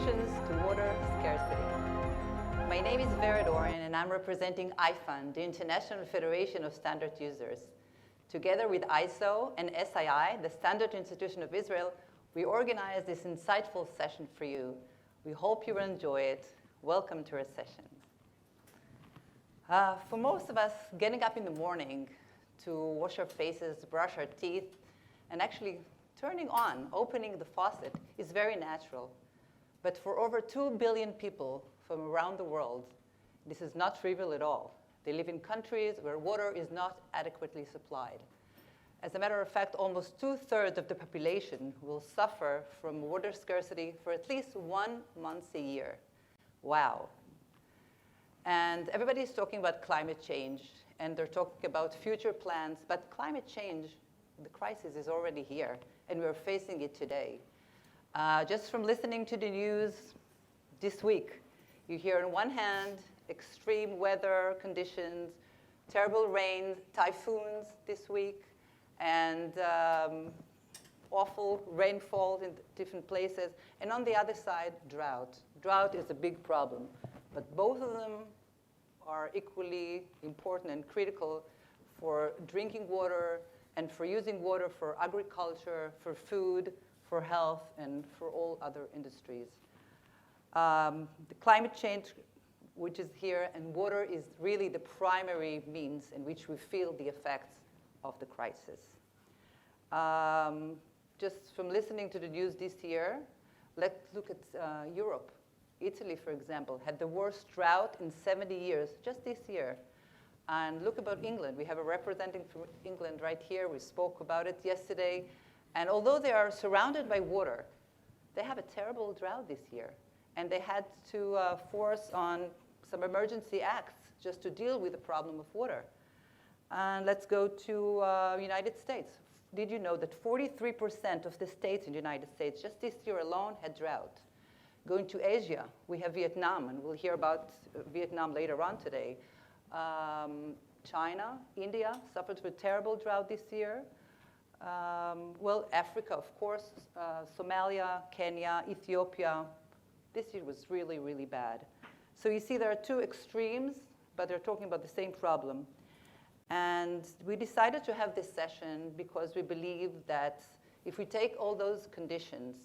Solutions to Water Scarcity. My name is Vera Dorian, and I'm representing IFAN, the International Federation of Standard Users. Together with ISO and SII, the Standard Institution of Israel, we organized this insightful session for you. We hope you will enjoy it. Welcome to our session. For most of us, getting up in the morning to wash our faces, brush our teeth, and actually turning on, opening the faucet is very natural. But for over 2 billion people from around the world, this is not trivial at all. They live in countries where water is not adequately supplied. As a matter of fact, almost 2/3 of the population will suffer from water scarcity for at least 1 month a year. Wow. And everybody's talking about climate change, and they're talking about future plans, but climate change, the crisis is already here, and we're facing it today. Just from listening to the news this week, you hear on one hand extreme weather conditions, terrible rains, typhoons this week, and awful rainfall in different places. And on the other side, drought. Drought is a big problem, but both of them are equally important and critical for drinking water and for using water for agriculture, for food, for health, and for all other industries. The climate change, which is here, and water is really the primary means in which we feel the effects of the crisis. Just from listening to the news this year, let's look at Europe. Italy, for example, had the worst drought in 70 years, just this year. And look about England. We have a representative from England right here. We spoke about it yesterday. And although they are surrounded by water, they have a terrible drought this year. And they had to force on some emergency acts just to deal with the problem of water. And let's go to United States. Did you know that 43% of the states in the United States, just this year alone, had drought? Going to Asia, we have Vietnam, and we'll hear about Vietnam later on today. China, India suffered from a terrible drought this year. Well, Africa, of course, Somalia, Kenya, Ethiopia. This year was really, really bad. So you see there are two extremes, but they're talking about the same problem. And we decided to have this session because we believe that if we take all those conditions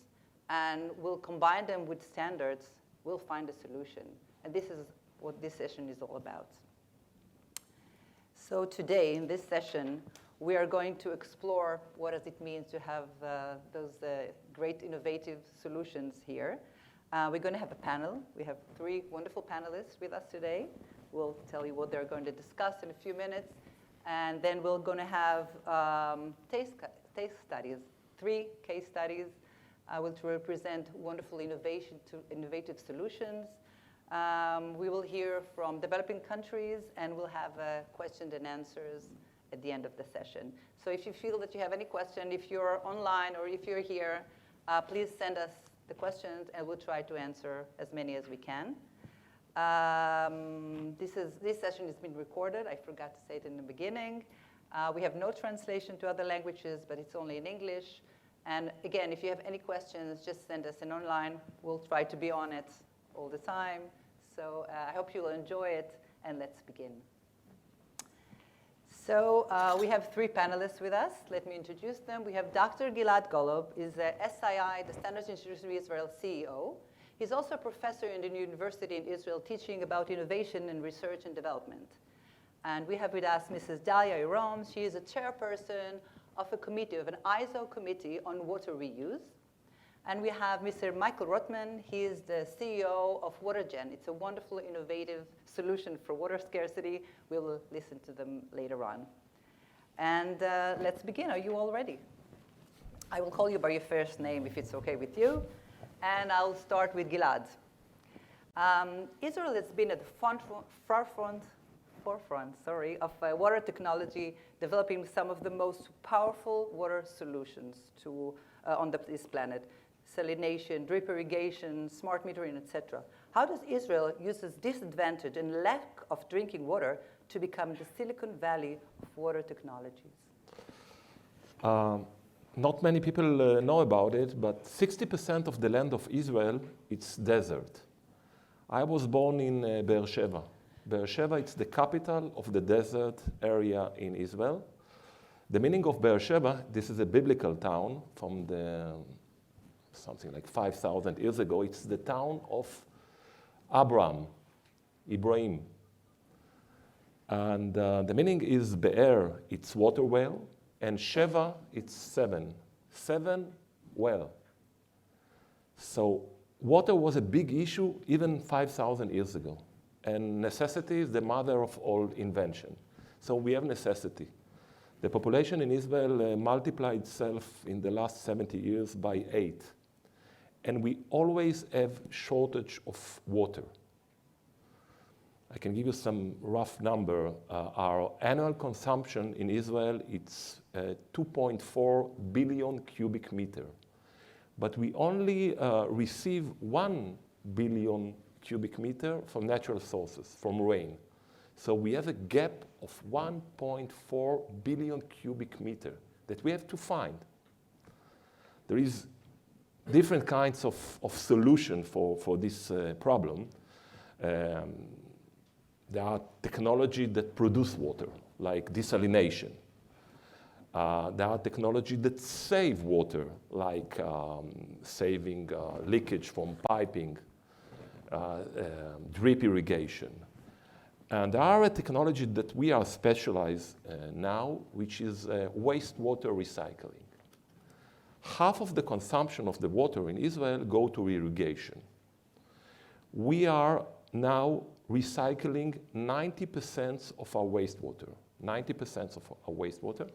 and we'll combine them with standards, we'll find a solution. And this is what this session is all about. So today, in this session, we are going to explore what does it mean to have those great innovative solutions here. We're going to have a panel. We have 3 wonderful panelists with us today. We'll tell you what they're going to discuss in a few minutes. And then we're going to have case studies, 3 case studies, which represent wonderful innovative solutions. We will hear from developing countries, and we'll have questions and answers at the end of the session. So if you feel that you have any question, if you're online or if you're here, please send us the questions, and we'll try to answer as many as we can. This session has been recorded. I forgot to say it in the beginning. We have no translation to other languages, but it's only in English. And again, if you have any questions, just send us an online. We'll try to be on it all the time. So I hope you'll enjoy it, and let's begin. So we have 3 panelists with us. Let me introduce them. We have Dr. Gilad Golob, is the SII, the Standards Institution of Israel CEO. He's also a professor in the University in Israel teaching about innovation and research and development. And we have with us Mrs. Dalia Irom. She is a chairperson of a committee, of an ISO committee on water reuse. And we have Mr. Michael Rotman. He is the CEO of WaterGen. It's a wonderful, innovative solution for water scarcity. We will listen to them later on. And let's begin. Are you all ready? I will call you by your first name if it's OK with you. And I'll start with Gilad. Israel has been at the forefront of water technology, developing some of the most powerful water solutions on this planet. Salination, drip irrigation, smart metering, etc. How does Israel use this disadvantage and lack of drinking water to become the Silicon Valley of water technologies? not many people know about it, but 60% of the land of Israel, it's desert. I was born in Beersheba. Beersheba, it's the capital of the desert area in Israel. The meaning of Beersheba, this is a biblical town from something like 5,000 years ago. It's the town of Ibrahim. And the meaning is Be'er, it's water well, and Sheva, it's seven. Seven well. So water was a big issue even 5,000 years ago. And necessity is the mother of all invention. So we have necessity. The population in Israel multiplied itself in the last 70 years by 8. And we always have shortage of water. I can give you some rough number. Our annual consumption in Israel, it's 2.4 billion cubic meter. But we only receive 1 billion cubic meter from natural sources, from rain. So we have a gap of 1.4 billion cubic meter that we have to find. There is different kinds of solution for this problem. There are technology that produce water, like desalination. There are technology that save water, like saving leakage from piping, drip irrigation. And there are a technology that we are specialized now, which is wastewater recycling. Half of the consumption of the water in Israel go to irrigation. We are now recycling 90% of our wastewater. 90% of our wastewater.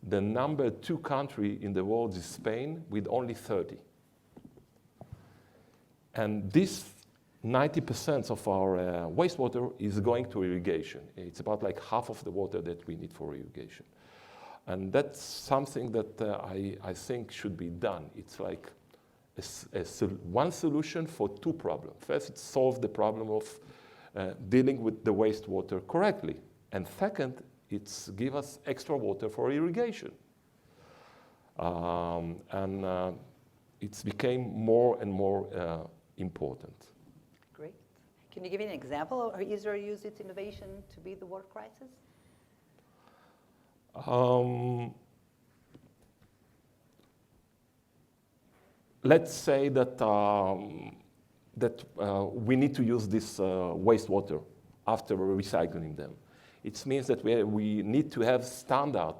The number 2 country in the world is Spain, with only 30. And this 90% of our wastewater is going to irrigation. It's about like half of the water that we need for irrigation. And that's something that I think should be done. It's like one solution for 2 problems. First, it solves the problem of dealing with the wastewater correctly. And second, it's give us extra water for irrigation. It's became more and more important. Great. Can you give me an example of how Israel used its innovation to beat the water crisis? Let's say that we need to use this wastewater after recycling them. It means that we need to have standard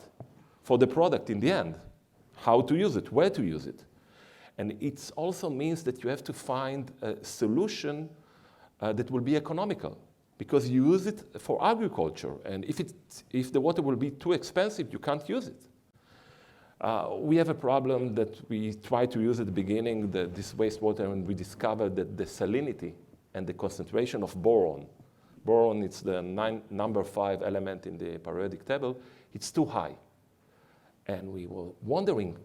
for the product in the end, how to use it, where to use it. And it also means that you have to find a solution that will be economical, because you use it for agriculture. And if the water will be too expensive, you can't use it. We have a problem that we tried to use at the beginning, this wastewater, and we discovered that the salinity and the concentration of boron, it's the number 5 element in the periodic table, it's too high. And we were wondering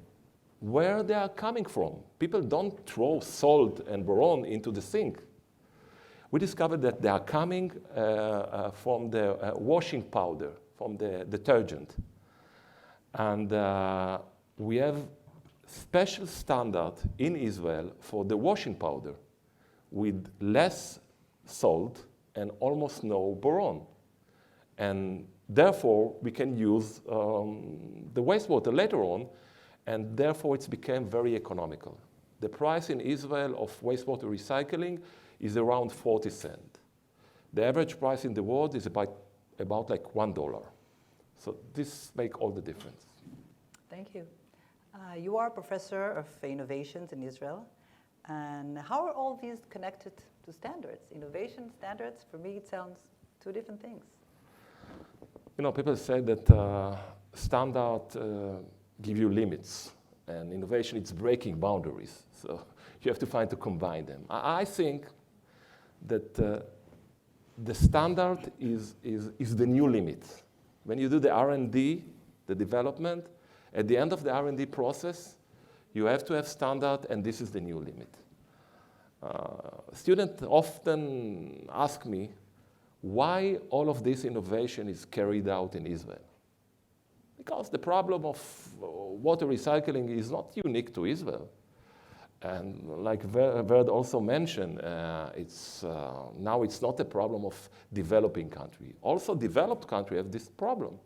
where they are coming from. People don't throw salt and boron into the sink. We discovered that they are coming from the washing powder, from the detergent. And we have special standard in Israel for the washing powder with less salt and almost no boron. And therefore, we can use the wastewater later on, and therefore it's became very economical. The price in Israel of wastewater recycling is around 40 cents. The average price in the world is about like $1. So this makes all the difference. Thank you. You are a professor of innovations in Israel. And how are all these connected to standards? Innovation, standards, for me it sounds 2 different things. You know, people say that standard give you limits, and innovation is breaking boundaries. So you have to find to combine them. I think that the standard is the new limit. When you do the R&D, the development, at the end of the R&D process, you have to have standard, and this is the new limit. Students often ask me why all of this innovation is carried out in Israel. Because the problem of water recycling is not unique to Israel. And like Verd also mentioned, now it's not a problem of developing country. Also developed country have this problem.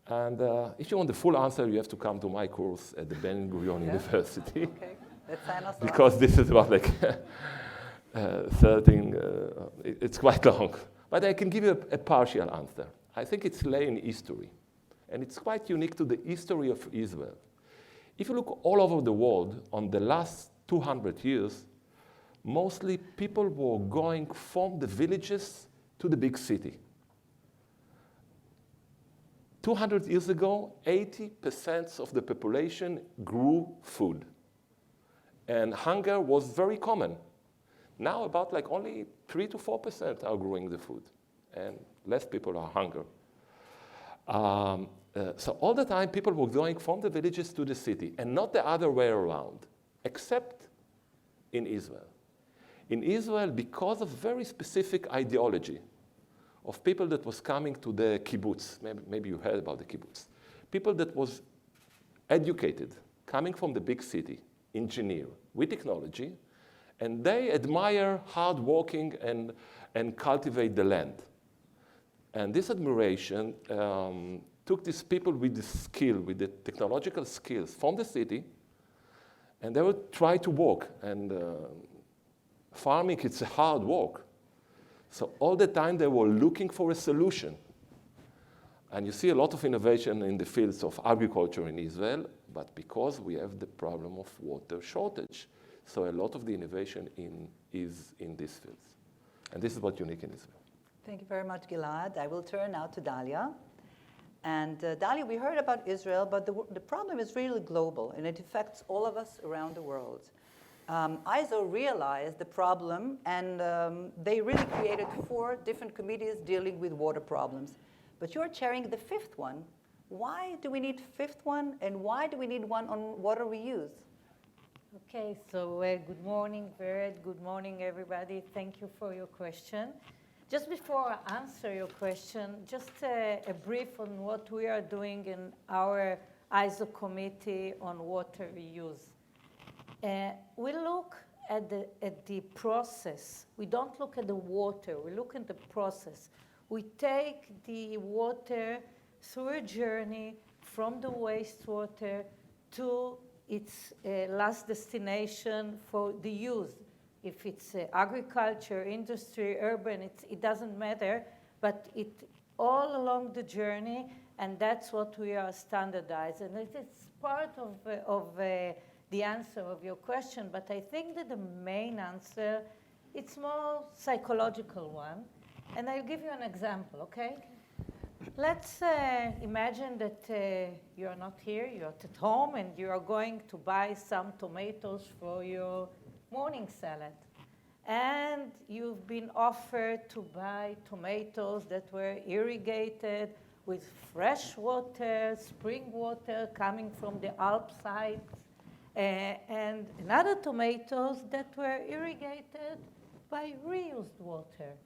And if you want the full answer, you have to come to my course at the Ben-Gurion University. Okay, let's sign us Because this is about like 13, it's quite long. But I can give you a partial answer. I think it's lay in history. And it's quite unique to the history of Israel. If you look all over the world on the last 200 years, mostly people were going from the villages to the big city. 200 years ago, 80% of the population grew food. And hunger was very common. Now about like only 3 to 4% are growing the food. And less people are hungry. So all the time, people were going from the villages to the city, and not the other way around, except in Israel. In Israel, because of very specific ideology of people that was coming to the kibbutz, maybe you heard about the kibbutz, people that was educated, coming from the big city, engineer, with technology, and they admire hard working and cultivate the land. And this admiration took these people with the skill, with the technological skills from the city, and they would try to work. And farming, it's a hard work. So all the time they were looking for a solution. And you see a lot of innovation in the fields of agriculture in Israel, but because we have the problem of water shortage. So a lot of the innovation is in these fields. And this is what's unique in Israel. Thank you very much, Gilad. I will turn now to Dalia. And Dalia, we heard about Israel, but the problem is really global, and it affects all of us around the world. ISO realized the problem, and they really created 4 different committees dealing with water problems. But you're chairing the 5th one. Why do we need a 5th one, and why do we need one on water reuse? Okay, so good morning, Verd. Good morning, everybody. Thank you for your question. Just before I answer your question, just a brief on what we are doing in our ISO committee on water reuse. We look at the process. We don't look at the water. We look at the process. We take the water through a journey from the wastewater to its last destination for the use. If it's agriculture, industry, urban, it doesn't matter, but it all along the journey, and that's what we are standardized. And it's part of the answer of your question, but I think that the main answer, it's more psychological one, and I'll give you an example, okay? Let's imagine that you're not here, you're at home, and you are going to buy some tomatoes for your morning salad. And you've been offered to buy tomatoes that were irrigated with fresh water, spring water coming from the Alp sides, and another tomatoes that were irrigated by reused water.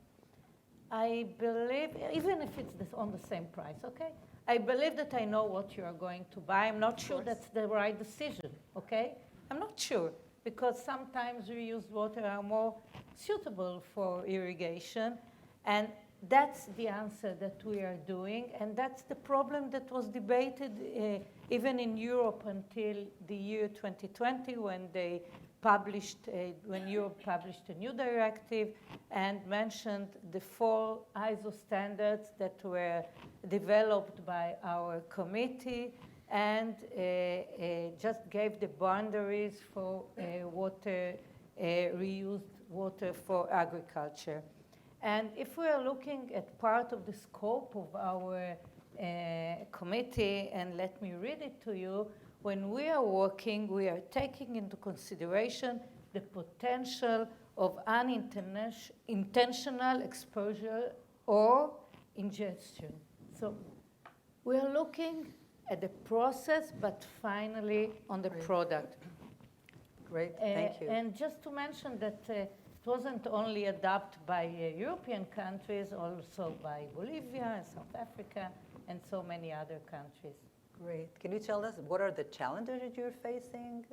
I believe, even if it's on the same price, okay? I believe that I know what you are going to buy. I'm not sure that's the right decision, okay? I'm not sure, because sometimes reused water are more suitable for irrigation, and that's the answer that we are doing, and that's the problem that was debated even in Europe until the year 2020 when they published, when Europe published a new directive and mentioned the 4 ISO standards that were developed by our committee and just gave the boundaries for water, reused water for agriculture. And if we are looking at part of the scope of our committee, and let me read it to you, when we are working, we are taking into consideration the potential of unintentional exposure or ingestion. So we are looking at the process, but finally on the product. Great, thank you. And just to mention that it wasn't only adopted by European countries, also by Bolivia and South Africa and so many other countries. Great. Can you tell us what are the challenges that you're facing?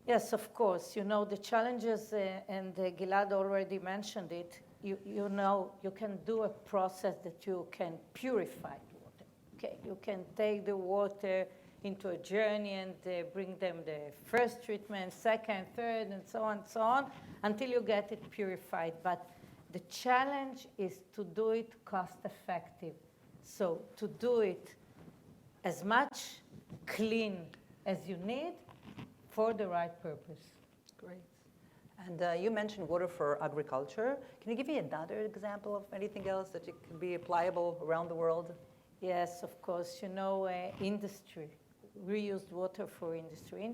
Yes, of course. You know, the challenges, and Gilad already mentioned it, you know, you can do a process that you can purify water. Okay, you can take the water into a journey and bring them the first treatment, second, third, and so on, until you get it purified. But the challenge is to do it cost effective. So to do it as much clean as you need for the right purpose. Great. And you mentioned water for agriculture. Can you give me another example of anything else that it can be applicable around the world? Yes, of course. You know, industry, reused water for industry.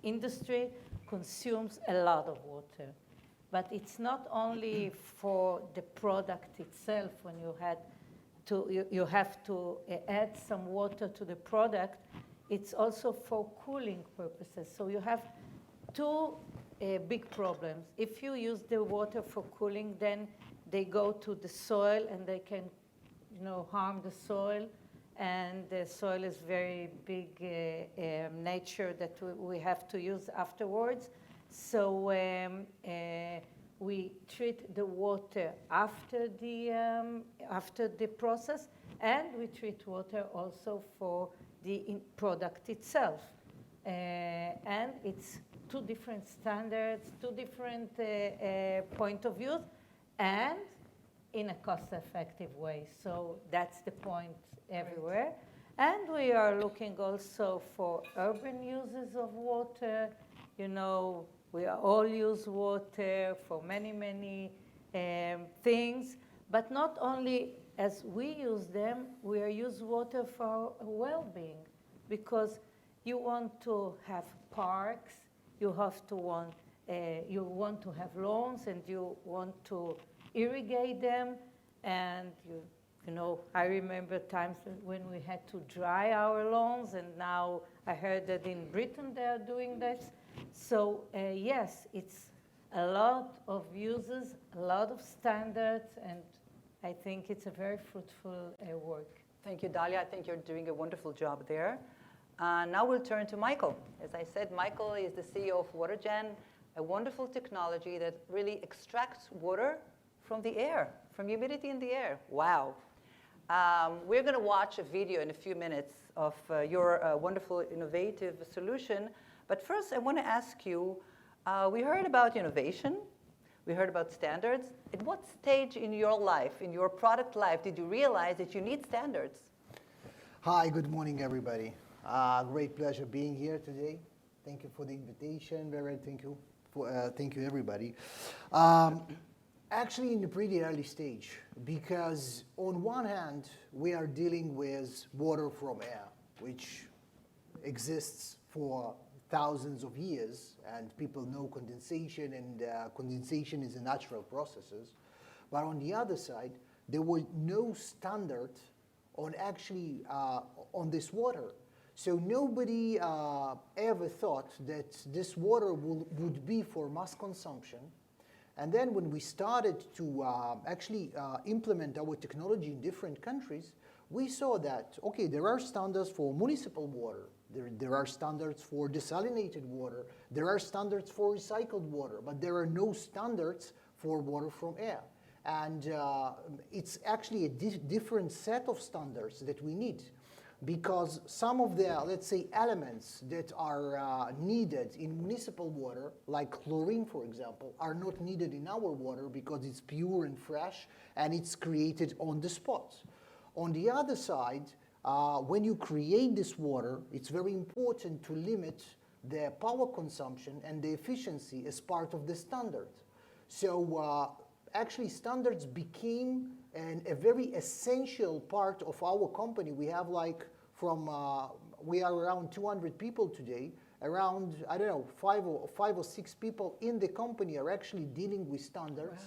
Industry consumes a lot of water. But it's not only for the product itself when you have to add some water to the product. It's also for cooling purposes. So you have two big problems. If you use the water for cooling, then they go to the soil and they can, you know, harm the soil. And the soil is very big nature that we have to use afterwards. So we treat the water after the process, and we treat water also for the product itself. And it's two different standards, two different point of views, and in a cost-effective way. So that's the point everywhere. And we are looking also for urban uses of water. You know, we all use water for many, many things, but not only as we use them, we use water for our well-being, because you want to have parks, you want to have lawns, and you want to irrigate them, and you know, I remember times when we had to dry our lawns, and now I heard that in Britain they are doing this. So yes, it's a lot of uses, a lot of standards, and I think it's a very fruitful work. Thank you, Dalia. I think you're doing a wonderful job there. Now we'll turn to Michael. As I said, Michael is the CEO of WaterGen, a wonderful technology that really extracts water from the air, from humidity in the air. Wow. We're going to watch a video in a few minutes of your wonderful, innovative solution. But first, I want to ask you, we heard about innovation. We heard about standards. At what stage in your life, in your product life, did you realize that you need standards? Hi, good morning, everybody. Great pleasure being here today. Thank you for the invitation, Vera. Thank you, everybody. Actually, in a pretty early stage, because on one hand, we are dealing with water from air, which exists for thousands of years, and people know condensation, and condensation is a natural process. But on the other side, there were no standard on actually on this water. So nobody ever thought that this water would be for mass consumption. And then when we started to actually implement our technology in different countries, we saw that, okay, there are standards for municipal water. There are standards for desalinated water. There are standards for recycled water, but there are no standards for water from air. And it's actually a different set of standards that we need, because some of the, let's say, elements that are needed in municipal water, like chlorine, for example, are not needed in our water because it's pure and fresh and it's created on the spot. On the other side, when you create this water, it's very important to limit the power consumption and the efficiency as part of the standard. So actually, standards became a very essential part of our company. We have we are around 200 people today. Around, I don't know, five or six people in the company are actually dealing with standards,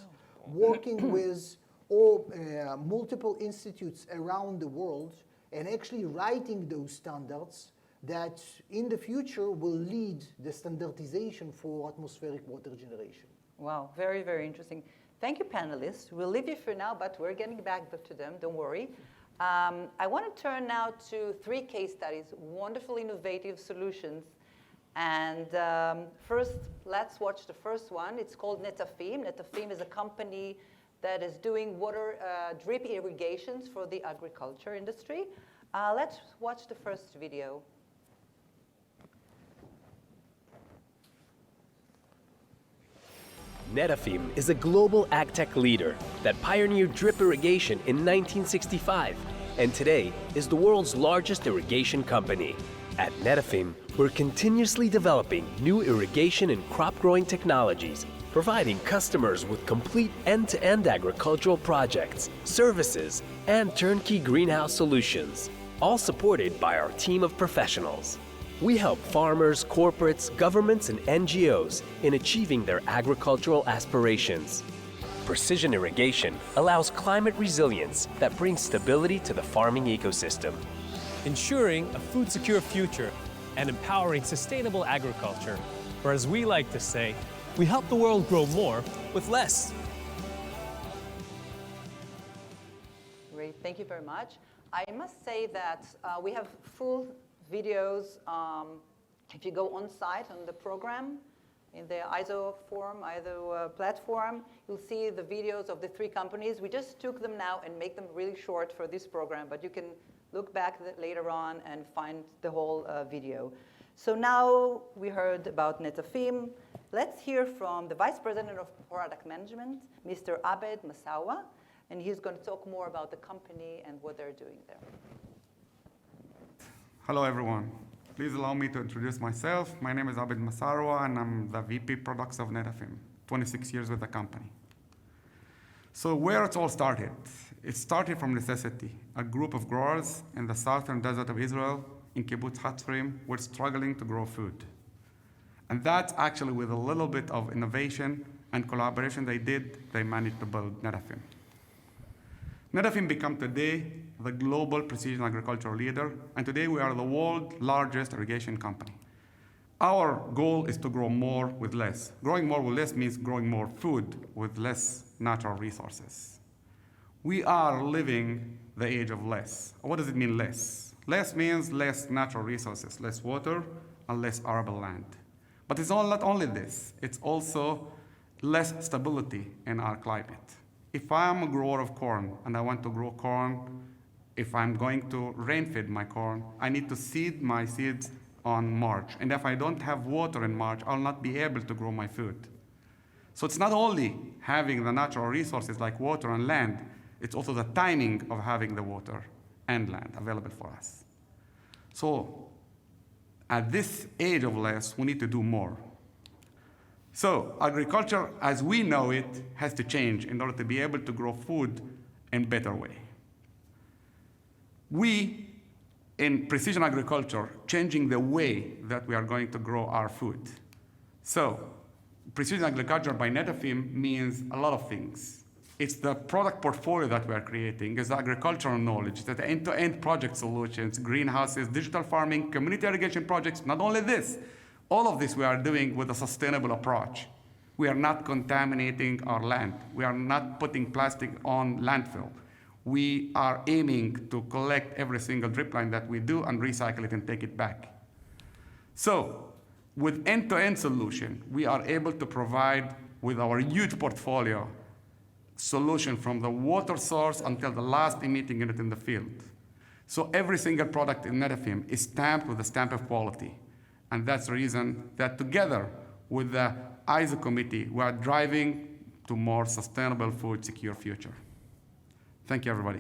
wow, working with multiple institutes around the world, and actually writing those standards that in the future will lead the standardization for atmospheric water generation. Wow, very, very interesting. Thank you, panelists. We'll leave you for now, but we're getting back to them, don't worry. I want to turn now to 3 case studies, wonderful, innovative solutions. And first, let's watch the first one. It's called Netafim. Netafim is a company that is doing water drip irrigations for the agriculture industry. Let's watch the first video. Netafim is a global agtech leader that pioneered drip irrigation in 1965 and today is the world's largest irrigation company. At Netafim, we're continuously developing new irrigation and crop growing technologies, providing customers with complete end-to-end agricultural projects, services, and turnkey greenhouse solutions, all supported by our team of professionals. We help farmers, corporates, governments, and NGOs in achieving their agricultural aspirations. Precision irrigation allows climate resilience that brings stability to the farming ecosystem, ensuring a food-secure future and empowering sustainable agriculture, or as we like to say, we help the world grow more with less. Great, thank you very much. I must say that we have full videos. If you go on site on the program, in the ISO forum, ISO platform, you'll see the videos of the 3 companies. We just took them now and make them really short for this program, but you can look back later on and find the whole video. So now we heard about Netafim. Let's hear from the Vice President of Product Management, Mr. Abed Masawa, and he's going to talk more about the company and what they're doing there. Hello, everyone. Please allow me to introduce myself. My name is Abed Masawa, and I'm the VP Products of Netafim, 26 years with the company. So where it all started? It started from necessity. A group of growers in the southern desert of Israel, in Kibbutz Hatzrim, were struggling to grow food. And that's actually with a little bit of innovation and collaboration they managed to build Netafim. Netafim became today the global precision agricultural leader, and today we are the world's largest irrigation company. Our goal is to grow more with less. Growing more with less means growing more food with less natural resources. We are living the age of less. What does it mean, less? Less means less natural resources, less water, and less arable land. But it's not only this, it's also less stability in our climate. If I'm a grower of corn and I want to grow corn, if I'm going to rain feed my corn, I need to seed my seeds on March. And if I don't have water in March, I'll not be able to grow my food. So it's not only having the natural resources like water and land, it's also the timing of having the water and land available for us. So at this age of less, we need to do more. So agriculture, as we know it, has to change in order to be able to grow food in a better way. We, in precision agriculture, changing the way that we are going to grow our food. So precision agriculture by Netafim means a lot of things. It's the product portfolio that we are creating, it's the agricultural knowledge, it's the end-to-end project solutions, greenhouses, digital farming, community irrigation projects. Not only this, all of this we are doing with a sustainable approach. We are not contaminating our land. We are not putting plastic on landfill. We are aiming to collect every single drip line that we do and recycle it and take it back. So with end-to-end solution, we are able to provide with our huge portfolio solution from the water source until the last emitting unit in the field. So every single product in Netafim is stamped with a stamp of quality. And that's the reason that together with the ISO committee, we are driving to more sustainable food secure future. Thank you, everybody.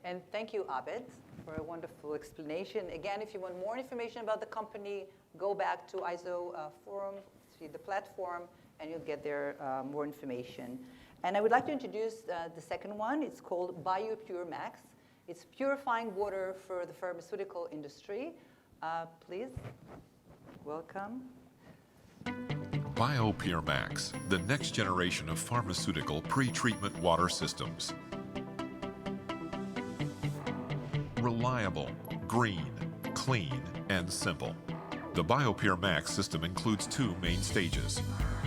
And thank you, Abed, for a wonderful explanation. Again, if you want more information about the company, go back to ISO forum, see the platform, and you'll get there more information. And I would like to introduce the second one. It's called BioPure Max. It's purifying water for the pharmaceutical industry. Please, welcome. BioPure Max, the next generation of pharmaceutical pre-treatment water systems. Reliable, green, clean, and simple. The BioPure Max system includes two main stages.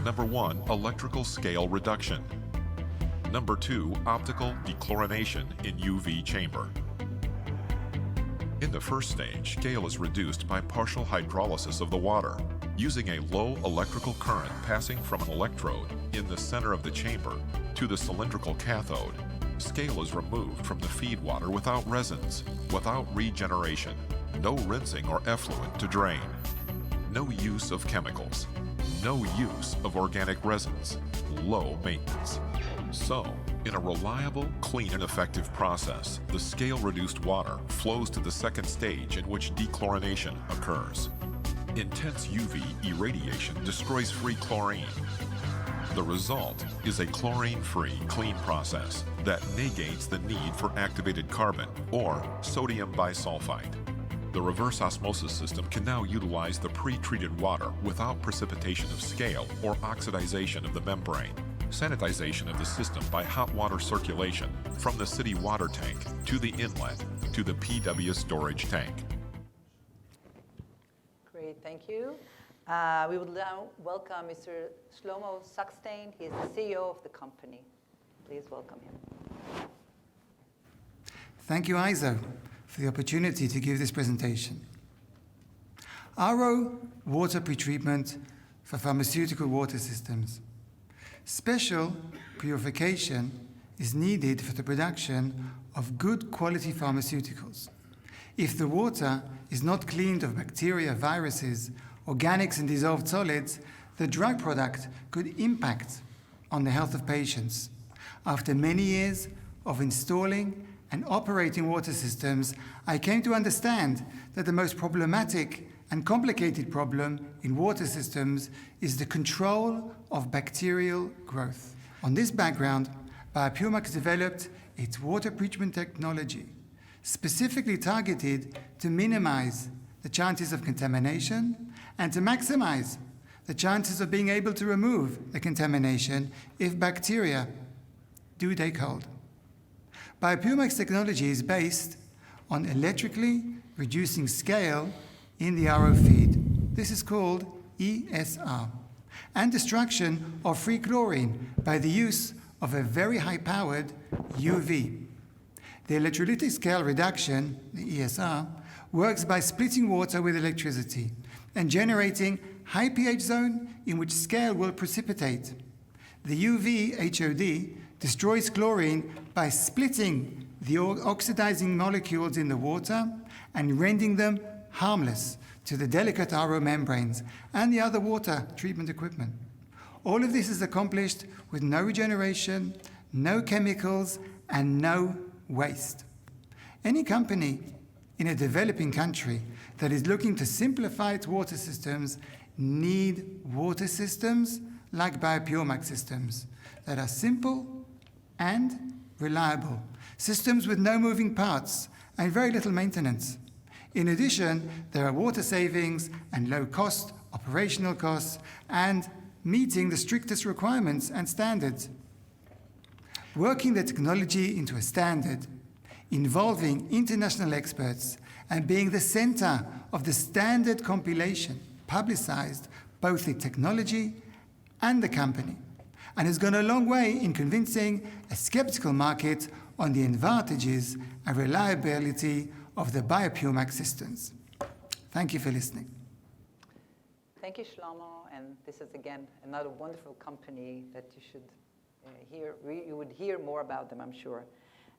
Number 1, electrical scale reduction. Number 2, optical dechlorination in UV chamber. In the first stage, scale is reduced by partial hydrolysis of the water, using a low electrical current passing from an electrode in the center of the chamber to the cylindrical cathode. Scale is removed from the feed water without resins, without regeneration, no rinsing or effluent to drain, no use of chemicals, no use of organic resins, low maintenance. So, in a reliable, clean, and effective process, the scale-reduced water flows to the second stage in which dechlorination occurs. Intense UV irradiation destroys free chlorine. The result is a chlorine-free, clean process that negates the need for activated carbon or sodium bisulfite. The reverse osmosis system can now utilize the pre-treated water without precipitation of scale or oxidization of the membrane. Sanitization of the system by hot water circulation from the city water tank to the inlet to the PW storage tank. Great, thank you. We would now welcome Mr. Shlomo Sackstein. He is the CEO of the company. Please welcome him. Thank you, Izo, for the opportunity to give this presentation. RO water pretreatment for pharmaceutical water systems. Special purification is needed for the production of good quality pharmaceuticals. If the water is not cleaned of bacteria, viruses, organics, and dissolved solids, the drug product could impact on the health of patients. After many years of installing and operating water systems, I came to understand that the most problematic and complicated problem in water systems is the control of bacterial growth. On this background, BioPureMax developed its water pretreatment technology, specifically targeted to minimize the chances of contamination and to maximize the chances of being able to remove the contamination if bacteria do take hold. BioPureMax technology is based on electrically reducing scale in the RO feed. This is called ESR, and destruction of free chlorine by the use of a very high-powered UV. The electrolytic scale reduction, the ESR, works by splitting water with electricity and generating high pH zone in which scale will precipitate. The UV HOD destroys chlorine by splitting the oxidizing molecules in the water and rendering them harmless to the delicate RO membranes and the other water treatment equipment. All of this is accomplished with no regeneration, no chemicals, and no waste. Any company in a developing country that is looking to simplify its water systems need water systems like BioPureMax systems that are simple and reliable, systems with no moving parts and very little maintenance. In addition, there are water savings and low-cost operational costs and meeting the strictest requirements and standards. Working the technology into a standard, involving international experts, and being the center of the standard compilation, publicized both the technology and the company, and has gone a long way in convincing a skeptical market on the advantages and reliability of the BioPureMax systems. Thank you for listening. Thank you, Shlomo. And this is, again, another wonderful company that you should you would hear more about them, I'm sure.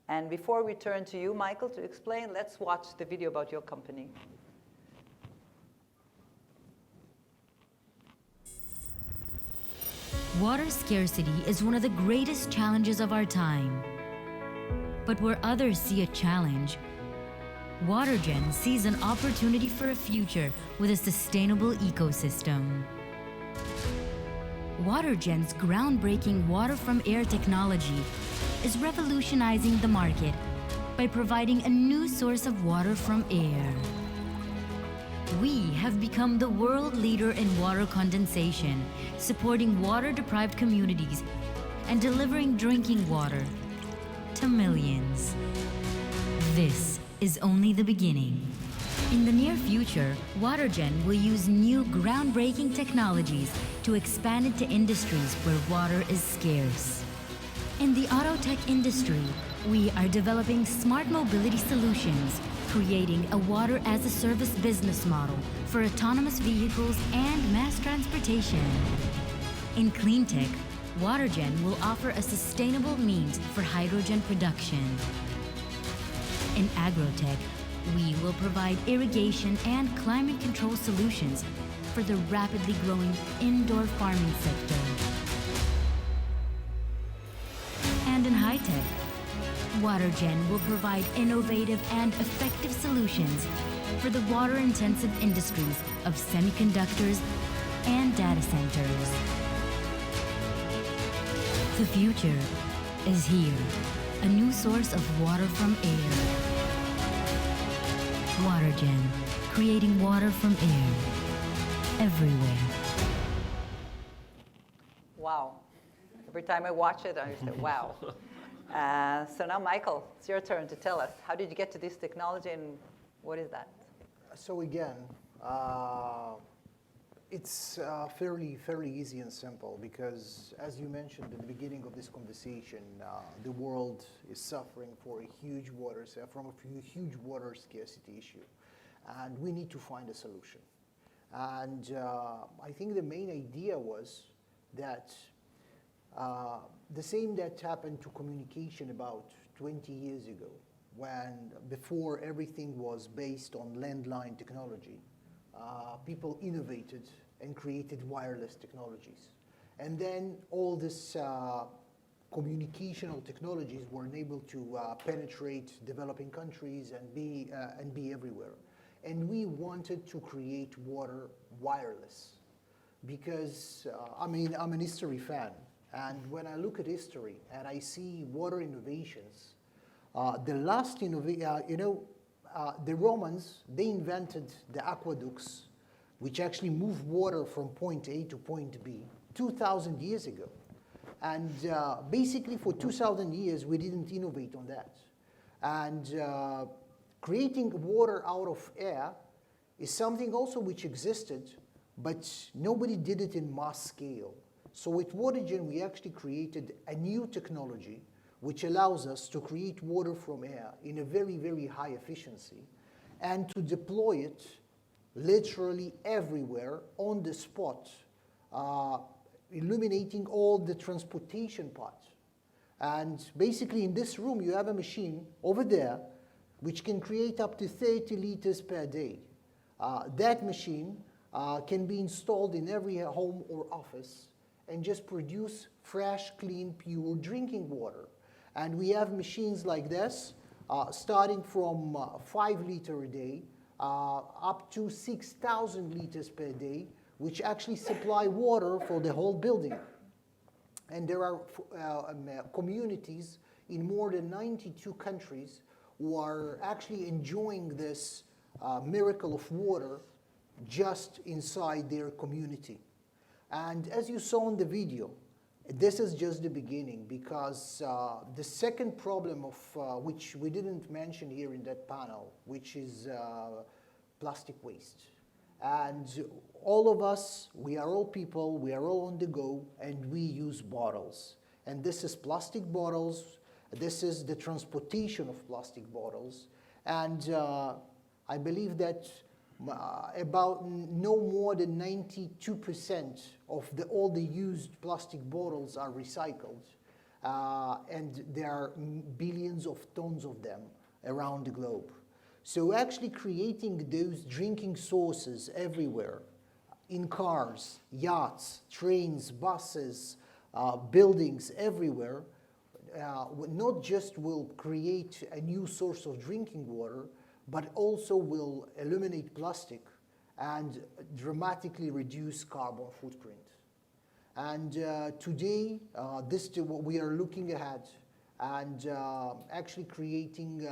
And before we turn to you, Michael, to explain, let's watch the video about your company. Water scarcity is one of the greatest challenges of our time. But where others see a challenge, WaterGen sees an opportunity for a future with a sustainable ecosystem. WaterGen's groundbreaking water from air technology is revolutionizing the market by providing a new source of water from air. We have become the world leader in water condensation, supporting water-deprived communities and delivering drinking water to millions. This is only the beginning. In the near future, WaterGen will use new groundbreaking technologies to expand into industries where water is scarce. In the auto tech industry, we are developing smart mobility solutions, creating a water-as-a-service business model for autonomous vehicles and mass transportation. In clean tech, WaterGen will offer a sustainable means for hydrogen production. In agrotech, we will provide irrigation and climate control solutions for the rapidly growing indoor farming sector. And in high-tech, WaterGen will provide innovative and effective solutions for the water-intensive industries of semiconductors and data centers. The future is here, a new source of water from air. WaterGen, creating water from air, everywhere. Wow. Every time I watch it, I say, wow. So now, Michael, it's your turn to tell us, how did you get to this technology and what is that? So again, it's fairly easy and simple because, as you mentioned at the beginning of this conversation, the world is suffering from a huge water scarcity issue, and we need to find a solution. And I think the main idea was that the same that happened to communication about 20 years ago, when before everything was based on landline technology. People innovated and created wireless technologies. And then all this communicational technologies were able to penetrate developing countries and be everywhere. And we wanted to create water wireless because, I'm an history fan. And when I look at history and I see water innovations, the last the Romans, they invented the aqueducts, which actually move water from point A to point B 2,000 years ago. And basically for 2,000 years, we didn't innovate on that. And creating water out of air is something also which existed, but nobody did it in mass scale. So with WaterGen, we actually created a new technology which allows us to create water from air in a very, very high efficiency and to deploy it literally everywhere on the spot, eliminating all the transportation part. And basically in this room, you have a machine over there which can create up to 30 liters per day. That machine can be installed in every home or office and just produce fresh, clean, pure drinking water. And we have machines like this, starting from 5 liters a day up to 6,000 liters per day, which actually supply water for the whole building. And there are communities in more than 92 countries who are actually enjoying this miracle of water just inside their community. And as you saw in the video, this is just the beginning because the second problem of which we didn't mention here in that panel, which is plastic waste. And all of us, we are all people, we are all on the go, and we use bottles. And this is plastic bottles. This is the transportation of plastic bottles. And I believe that about no more than 92% of all the used plastic bottles are recycled. And there are billions of tons of them around the globe. So actually creating those drinking sources everywhere, in cars, yachts, trains, buses, buildings, everywhere, not just will create a new source of drinking water, but also will eliminate plastic and dramatically reduce carbon footprint. And today, we are looking ahead and actually creating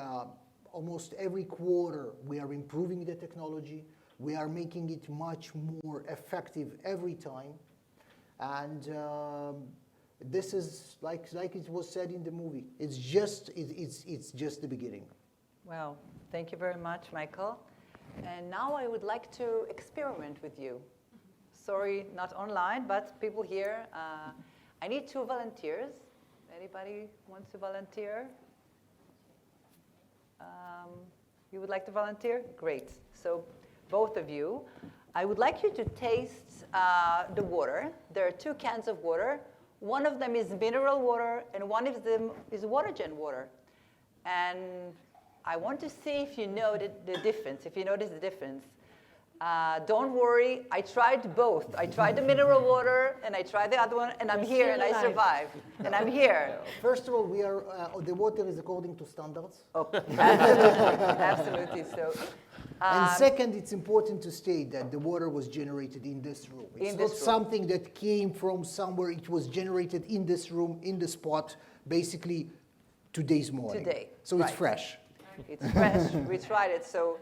almost every quarter, we are improving the technology. We are making it much more effective every time. And this is, like it was said in the movie, it's just the beginning. Well, thank you very much, Michael. And now I would like to experiment with you. Sorry, not online, but people here. I need 2 volunteers. Anybody wants to volunteer? You would like to volunteer? Great. So both of you. I would like you to taste the water. There are 2 cans of water. One of them is mineral water, and one of them is water-gen water. And I want to see if you know the difference, if you notice the difference. Don't worry, I tried both. I tried the mineral water, and I tried the other one, and I'm here, and I survived. And I'm here. First of all, we are, the water is according to standards. Oh, absolutely, absolutely. So, And second, it's important to state that the water was generated in this room. It's not something that came from somewhere. It was generated in this room, in the spot, basically today's morning. Today. So it's fresh. It's fresh. We tried it. So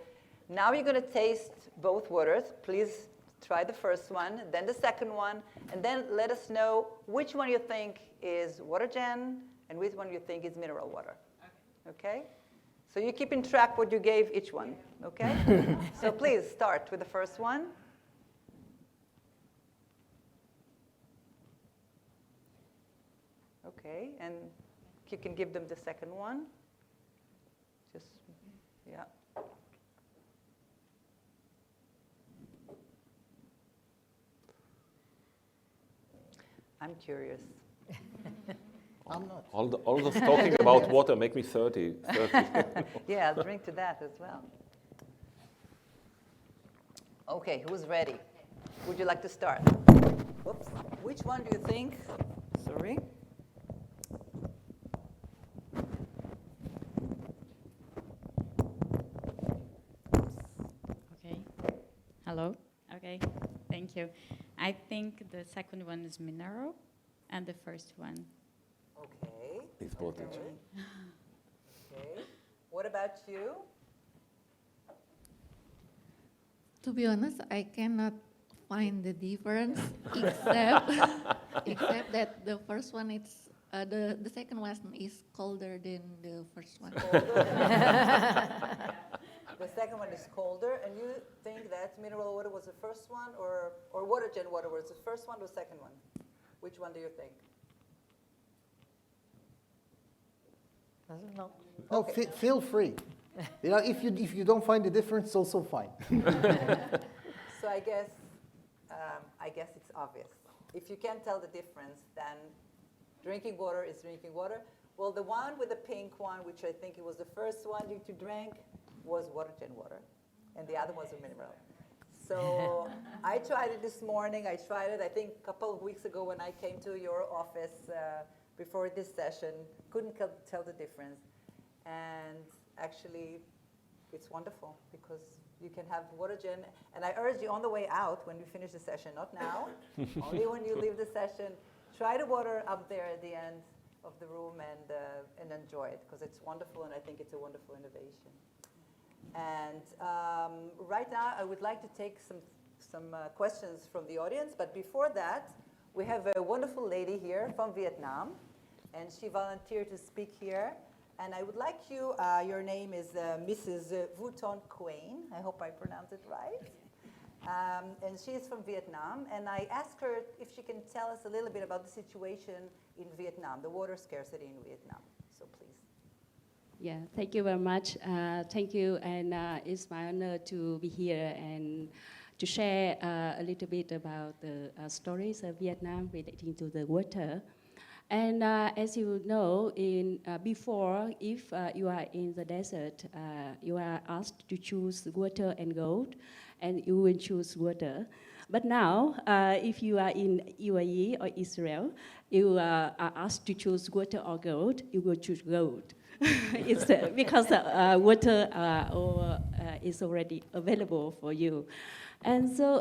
now you're going to taste both waters. Please try the first one, then the second one, and then let us know which one you think is water-gen and which one you think is mineral water. Okay? So you're keeping track what you gave each one. Okay? So please start with the first one. Okay, and you can give them the second one. Just, yeah. I'm curious. I'm not. All those talking about water make me 30. Yeah, I'll drink to that as well. Okay, who's ready? Would you like to start? Whoops. Which one do you think? Sorry. Okay. Hello. Okay. Thank you. I think the second one is mineral, and the first one. Okay. Important. Okay. What about you? To be honest, I cannot find the difference except that the first one is the second one is colder than the first one. The second one is colder, and you think that mineral water was the first one, or water-gen water was the first one or second one? Which one do you think? Doesn't know. Oh, feel free. You know, if you don't find the difference, also fine. So I guess it's obvious. If you can't tell the difference, then drinking water is drinking water. Well, the one with the pink one, which I think it was the first one you drank, was water-gen water, and the other was a mineral. So I tried it this morning. I tried it, I think, a couple of weeks ago when I came to your office before this session. Couldn't tell the difference. And actually, it's wonderful because you can have water-gen. And I urge you on the way out when we finish the session, not now, only when you leave the session, try the water up there at the end of the room and enjoy it because it's wonderful, and I think it's a wonderful innovation. And right now, I would like to take some questions from the audience. But before that, we have a wonderful lady here from Vietnam, and she volunteered to speak here. And I would like you, your name is Mrs. Vuton Quain. I hope I pronounced it right. And she is from Vietnam. And I asked her if she can tell us a little bit about the situation in Vietnam, the water scarcity in Vietnam. So please. Yeah, thank you very much. Thank you, and it's my honor to be here and to share a little bit about the stories of Vietnam relating to the water. And as you know, before, if you are in the desert, you are asked to choose water and gold, and you will choose water. But now, if you are in UAE or Israel, you are asked to choose water or gold, you will choose gold. It's because water is already available for you. And so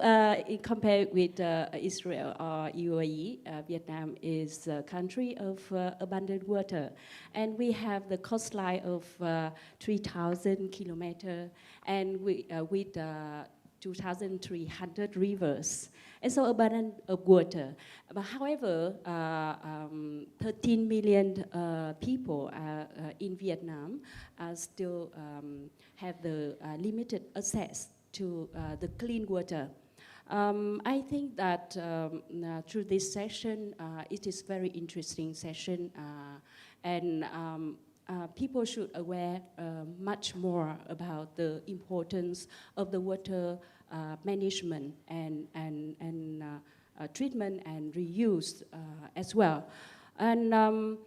compared with Israel or UAE, Vietnam is a country of abundant water. And we have the coastline of 3,000 kilometers, and with 2,300 rivers, and so abundant of water. But however, 13 million people in Vietnam still have the limited access to the clean water. I think that through this session, it is very interesting session, and people should aware much more about the importance of the water management and treatment and reuse as well. And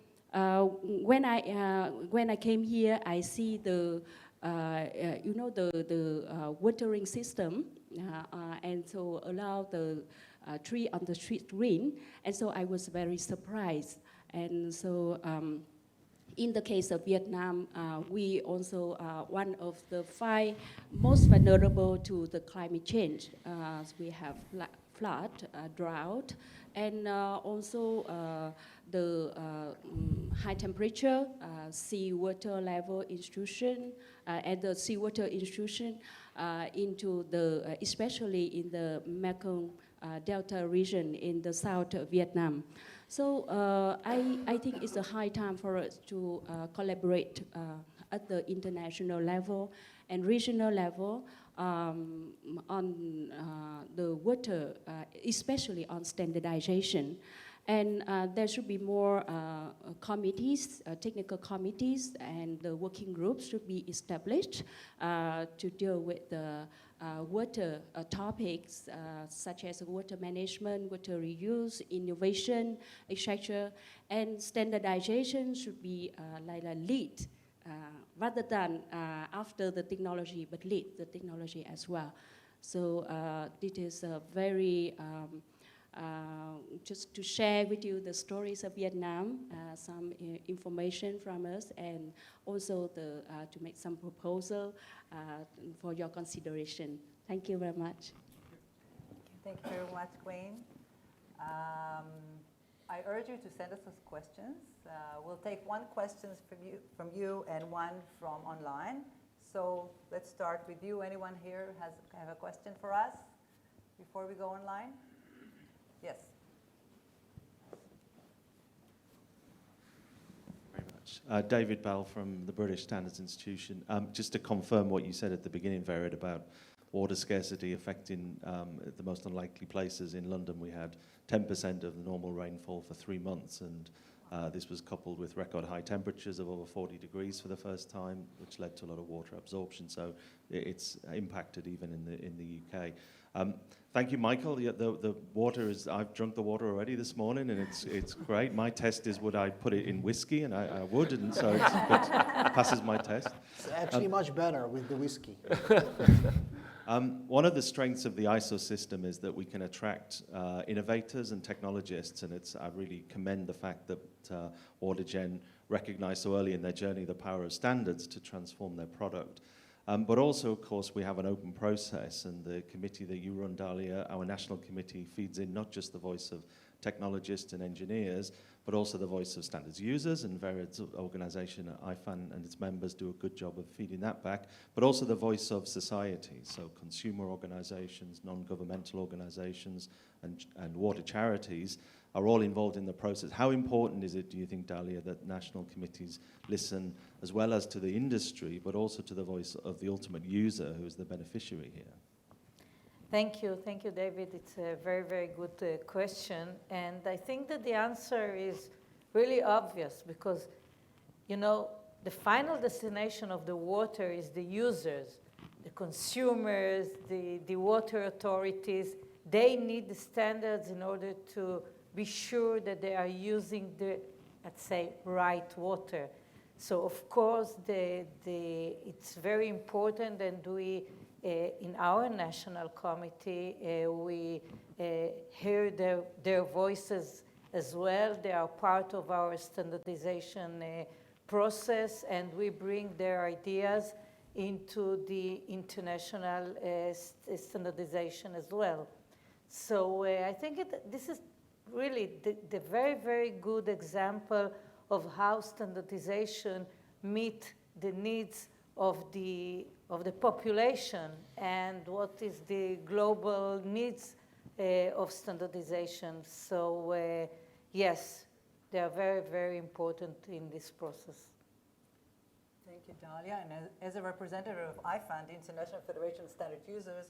when I came here, I see the the watering system, and so allow the tree on the street green, and so I was very surprised. And so in the case of Vietnam, we also are one of the 5 most vulnerable to the climate change. We have flood, drought, and also the high temperature, seawater level intrusion, and the seawater intrusion into the, especially in the Mekong Delta region in the south of Vietnam. So I think it's a high time for us to collaborate at the international level and regional level on the water, especially on standardization. And there should be more committees, technical committees, and the working groups should be established to deal with the water topics such as water management, water reuse, innovation, etc. And standardization should be like a lead rather than after the technology, but lead the technology as well. So this is a very just to share with you the stories of Vietnam, some information from us, and also to make some proposal for your consideration. Thank you very much. Thank you very much, Queen. I urge you to send us those questions. We'll take 1 question from you and 1 from online. So let's start with you. Anyone here have a question for us before we go online? Yes. Very much. David Bell from the British Standards Institution. Just to confirm what you said at the beginning, Vered, about water scarcity affecting the most unlikely places. In London, we had 10% of the normal rainfall for 3 months, and this was coupled with record high temperatures of over 40 degrees for the first time, which led to a lot of water absorption. So it's impacted even in the UK. Thank you, Michael. The water is, I've drunk the water already this morning, and it's great. My test is, would I put it in whiskey? And I would, and so it passes my test. It's actually much better with the whiskey. One of the strengths of the ISO system is that we can attract innovators and technologists, and I really commend the fact that WaterGen recognized so early in their journey the power of standards to transform their product. But also, of course, we have an open process, and the committee that you run, Dalia, our national committee, feeds in not just the voice of technologists and engineers, but also the voice of standards users, and Vered's organization, IFAN, and its members do a good job of feeding that back, but also the voice of society, so consumer organizations, non-governmental organizations, and water charities are all involved in the process. How important is it, do you think, Dalia, that national committees listen as well as to the industry, but also to the voice of the ultimate user, who is the beneficiary here? Thank you, David. It's a very, very good question. And I think that the answer is really obvious because, you know, the final destination of the water is the users, the consumers, the water authorities. They need the standards in order to be sure that they are using the, let's say, right water. So, of course, it's very important, and we in our national committee, we hear their voices as well. They are part of our standardization process, and we bring their ideas into the international standardization as well. So I think this is really the very, very good example of how standardization meet the needs of the population and what is the global needs of standardization. So yes, they are very, very important in this process. Thank you, Dalia. And as a representative of IFAN, the International Federation of Standard Users,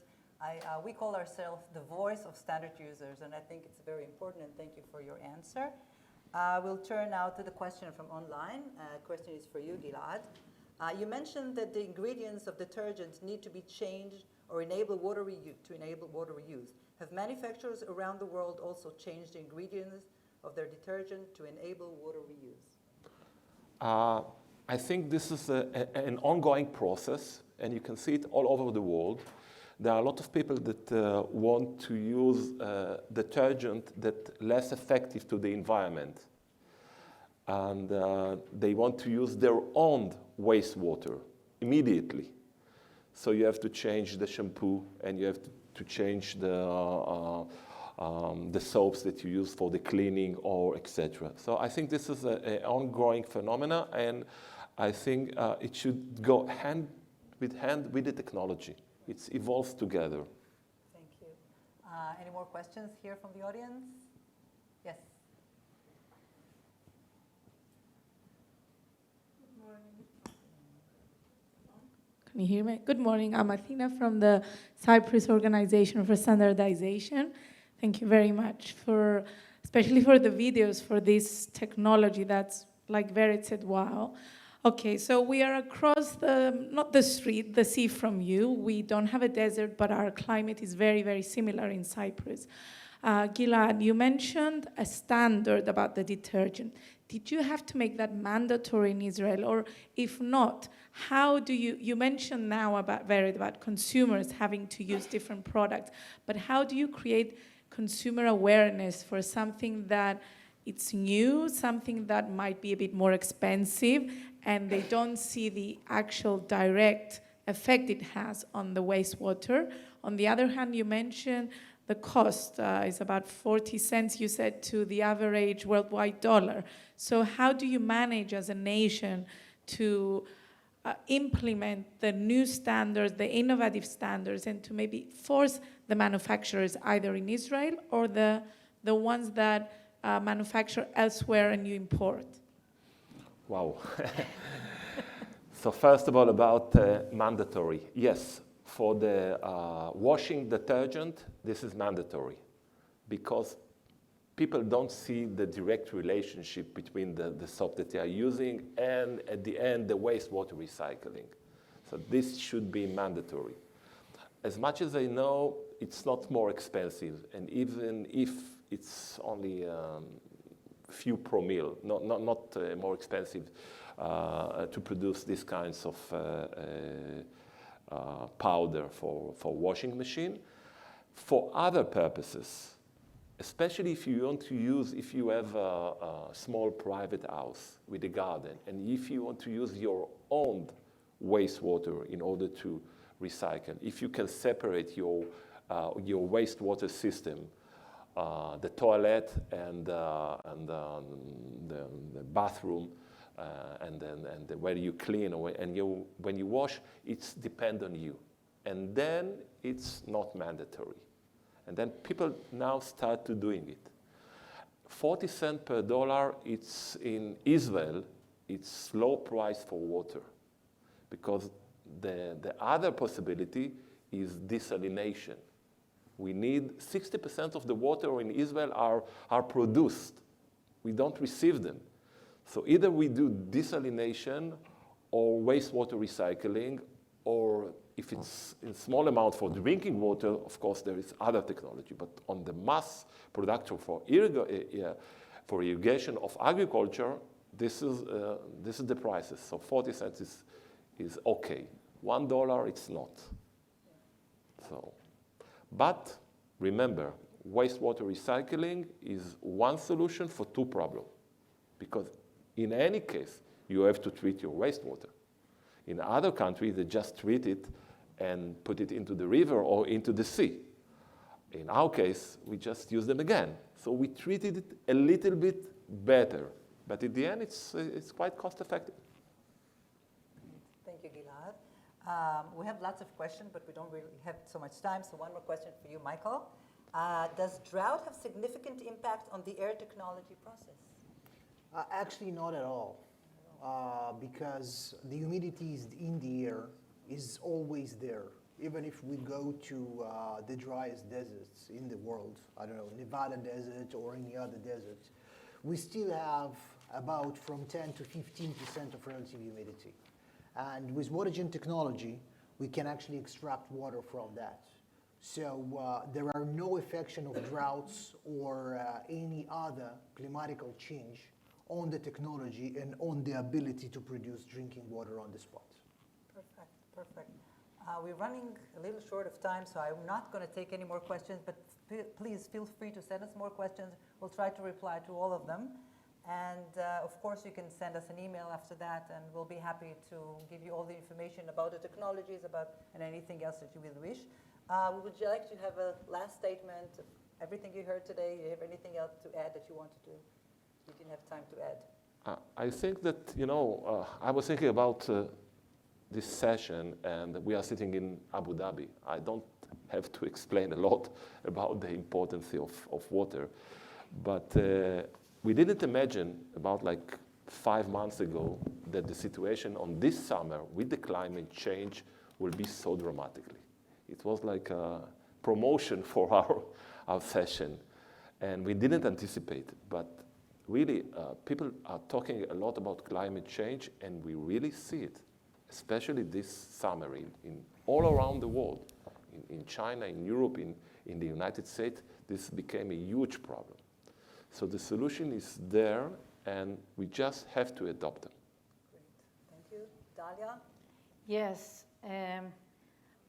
we call ourselves the voice of standard users, and I think it's very important, and thank you for your answer. We'll turn now to the question from online. Question is for you, Gilad. You mentioned that the ingredients of detergents need to be changed or enable water reuse. Have manufacturers around the world also changed the ingredients of their detergent to enable water reuse? I think this is an ongoing process, and you can see it all over the world. There are a lot of people that want to use detergent that less effective to the environment. And they want to use their own wastewater immediately. So you have to change the shampoo, and you have to change the soaps that you use for the cleaning, or etc. So I think this is an ongoing phenomena, and I think it should go hand with the technology. It evolves together. Thank you. Any more questions here from the audience? Yes. Good morning. Can you hear me? Good morning. I'm Athena from the Cyprus Organization for Standardization. Thank you very much for, especially for the videos for this technology. That's like Vered said, wow. Okay, so we are across the, not the street, the sea from you. We don't have a desert, but our climate is very, very similar in Cyprus. Gilad, you mentioned a standard about the detergent. Did you have to make that mandatory in Israel? Or if not, how do you mentioned now about Vered, about consumers having to use different products, but how do you create consumer awareness for something that it's new, something that might be a bit more expensive, and they don't see the actual direct effect it has on the wastewater? On the other hand, you mentioned the cost is about 40 cents, you said, to the average worldwide dollar. So how do you manage as a nation to implement the new standards, the innovative standards, and to maybe force the manufacturers either in Israel or the ones that manufacture elsewhere and you import? Wow. So first of all, about mandatory. Yes, for the washing detergent, this is mandatory because people don't see the direct relationship between the soap that they are using and, at the end, the wastewater recycling. So this should be mandatory. As much as I know, it's not more expensive, and even if it's only few promille, not more expensive to produce these kinds of powder for washing machine. For other purposes, especially if you want to use, if you have a small private house with a garden, and if you want to use your own wastewater in order to recycle, if you can separate your wastewater system, the toilet and the bathroom, and where you clean, and when you wash, it's depend on you. And then it's not mandatory. And then people now start to doing it. 40 cents per dollar, it's in Israel, it's low price for water. Because the other possibility is desalination. We need 60% of the water in Israel are produced. We don't receive them. So either we do desalination or wastewater recycling, or if it's in small amount for drinking water, of course there is other technology. But on the mass production for irrigation of agriculture, this is the prices. So 40 cents is okay. $1, it's not. So, but remember, wastewater recycling is one solution for two problems. Because in any case, you have to treat your wastewater. In other countries, they just treat it and put it into the river or into the sea. In our case, we just use them again. So we treated it a little bit better. But in the end, it's quite cost effective. Thank Thank you, Gilad. We have lots of questions, but we don't really have so much time. So one more question for you, Michael. Does drought have significant impact on the air technology process? Actually, not at all, because the humidity in the air is always there. Even if we go to the driest deserts in the world, I don't know, Nevada desert or any other desert, we still have about from 10 to 15% of relative humidity. And with water-jet technology, we can actually extract water from that. So there are no affection of droughts or any other climatical change on the technology and on the ability to produce drinking water on the spot. Perfect, perfect. We're running a little short of time, so I'm not going to take any more questions, but please feel free to send us more questions. We'll try to reply to all of them. And of course, you can send us an email after that, and we'll be happy to give you all the information about the technologies, and anything else that you will wish. Would you like to have a last statement of everything you heard today? Do you have anything else to add that you want to do? We didn't have time to add. I think that, I was thinking about this session, and we are sitting in Abu Dhabi. I don't have to explain a lot about the importance of water, but we didn't imagine about like 5 months ago that the situation on this summer with the climate change will be so dramatically. It was like a promotion for our session, and we didn't anticipate it. But really, people are talking a lot about climate change, and we really see it, especially this summer in all around the world, in China, in Europe, in the United States. This became a huge problem. So the solution is there, and we just have to adopt them. Great. Thank you. Dalia? Yes.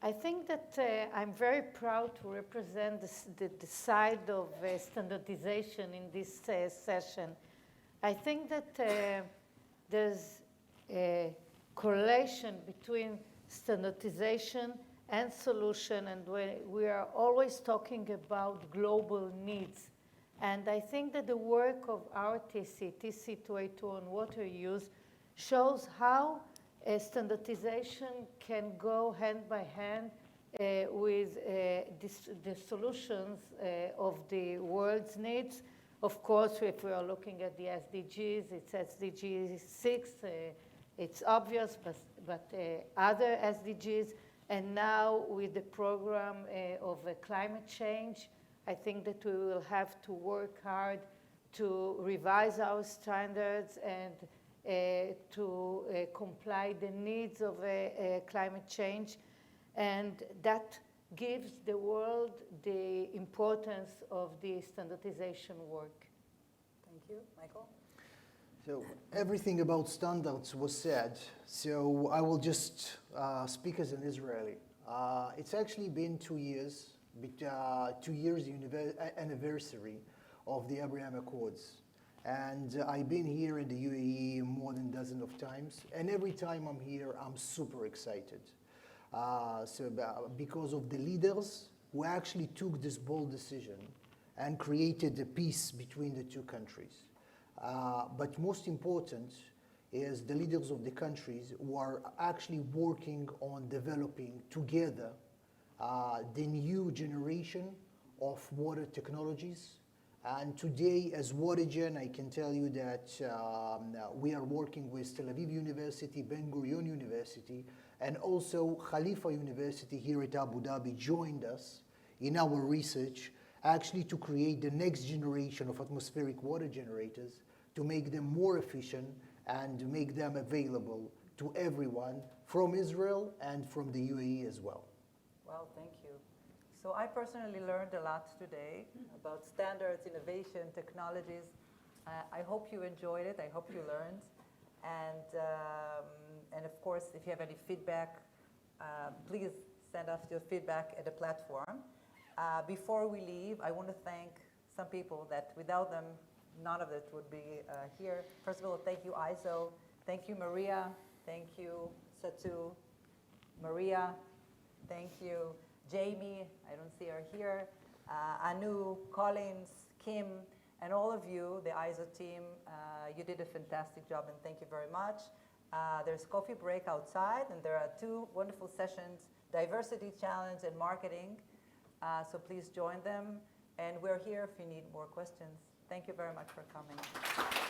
I think that I'm very proud to represent the side of standardization in this session. I think that there's a correlation between standardization and solution, and we are always talking about global needs. And I think that the work of our TC282 on water use shows how standardization can go hand by hand with the solutions of the world's needs. Of course, if we are looking at the SDGs, it's SDG 6, it's obvious, but other SDGs. And now with the program of climate change, I think that we will have to work hard to revise our standards and to comply the needs of climate change. And that gives the world the importance of the standardization work. Thank you. Michael? So everything about standards was said, so I will just speak as an Israeli. It's actually been 2 years, 2 years anniversary of the Abraham Accords. And I've been here in the UAE more than a dozen of times, and every time I'm here, I'm super excited. Because of the leaders who actually took this bold decision and created a peace between the two countries. But most important is the leaders of the countries who are actually working on developing together the new generation of water technologies. And today, as WaterGen, I can tell you that we are working with Tel Aviv University, Ben Gurion University, and also Khalifa University here at Abu Dhabi joined us in our research actually to create the next generation of atmospheric water generators to make them more efficient and make them available to everyone from Israel and from the UAE as well. Well, thank you. So I personally learned a lot today about standards, innovation, technologies. I hope you enjoyed it. I hope you learned. And of course, if you have any feedback, please send us your feedback at the platform. Before we leave, I want to thank some people that without them, none of it would be here. First of all, thank you, ISO. Thank you, Maria. Thank you, Satu. Maria, thank you. Jamie, I don't see her here. Anu, Collins, Kim, and all of you, the ISO team, you did a fantastic job, and thank you very much. There's coffee break outside, and there are 2 wonderful sessions, Diversity Challenge and Marketing. So please join them. And we're here if you need more questions. Thank you very much for coming.